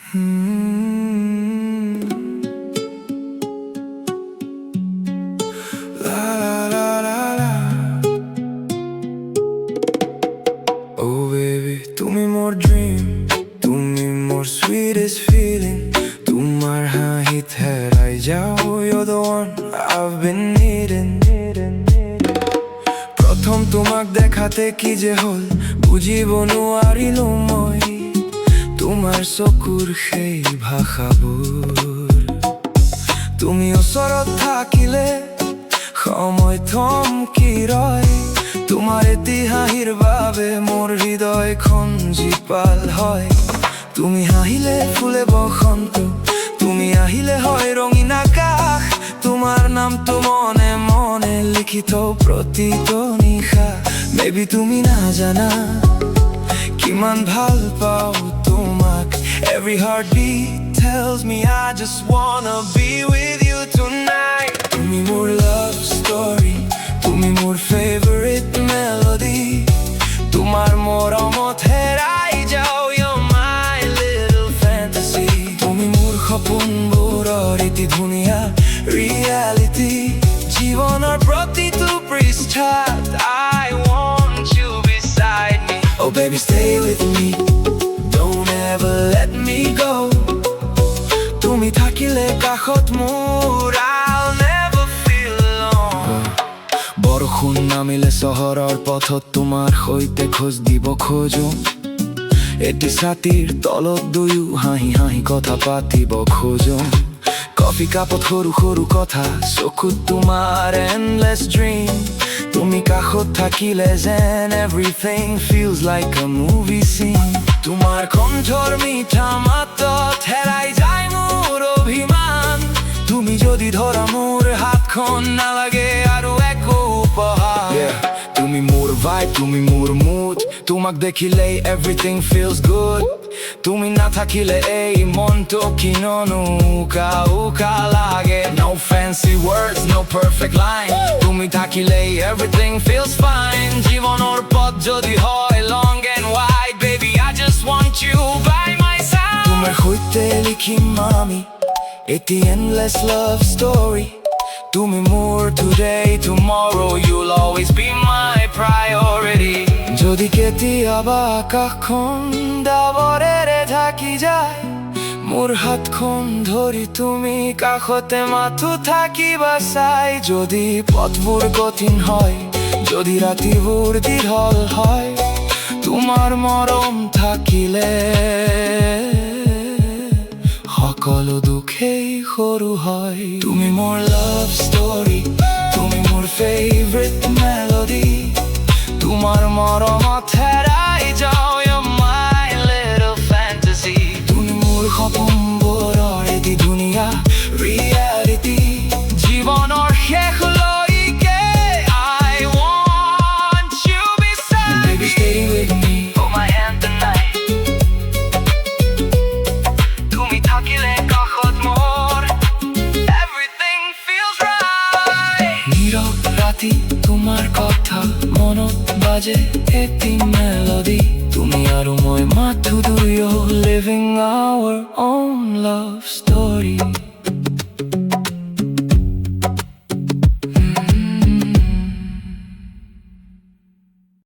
La la la la la. Oh baby, Tumi Mur dream, Tumi Mur sweetest feeling. Tumar hahit herai jao, you're the one I've been needing. Prothom tumak dekhate ki je hol, bujibo nuarilu moi. Tumar sokur সেই ভাষাবোৰ তুমি ওচৰত থাকিলে সময় থমকি ৰয় তোমাৰ এটি হাঁহিৰ বাবে মোৰ হৃদয়খন জীপাল হয় তুমি হাঁহিলে ফুলে বসন্ত তুমি আহিলে হয় ৰঙীন আকাশ তোমাৰ নামটো মনে মনে লিখিত প্ৰতিটো নিশা মেবি তুমি নাজানা কিমান ভাল পাওঁ তোমাক Every heartbeat tells me I just wanna be with you tonight Tumi Mur love story Tumi Mur favorite melody Tumar moromot herai jao You're my little fantasy Tumi Mur khopun borar eti dhuniya reality Jibonar protito pristhat I want you beside me Oh baby stay with me Don't ever let me go Tumi thakile kakhot mur I'll never feel alone Borokhun namile sohoror pothot tumar hoite khoj dibo khojo Eti satir tolot duyu hahi hahi kotha patibo khojo Coffee kapot horu horu kotha Sokut tumar endless dream Tumi kakhot thakile zen Everything feels like a movie scene Tumar konthor mitha matot herai jay mur obhiman Tumi jodi dhora mur hatkhon na lage aru ek upahar Tumi Mur vibe, Tumi Mur mood Tumak dekhilei everything feels good Tumi na thakile ei monto kinonu uka uka lage No fancy words, no perfect line Tumi thakilei everything feels fine Jibonor poth jodi hoy long and wide Baby I just want you by my side Tumar hoite likhim ami eti endless love story Tumi Mur today, tomorrow You'll always be my priority Jodi ketiaba akakhon daborere thaki jay Mur hatkhon dhori tumi kakhote mathu thakiba sai Jodi pothbur kothin hoy Jodi ratibur dirhol hoy Tumar morom thakile সকলো দুখেই সৰু হয় Tumi Mur love story Tumi Mur favorite melody তোমাৰ মৰমত হেৰাই যাওঁ You're my little fantasy Tumi Mur সপোনবোৰৰ এটি ধুনীয়া reality জীৱনৰ শেষলৈকে I want you beside me Baby stay with me Hold my hand tonight তুমি থাকিলে কাষত মোৰ Everything feels right নীৰৱ ৰাতি তোমাৰ কথা মনত বাজে এটি melody তুমি আৰু মই মাথো দুয়ো living our own love story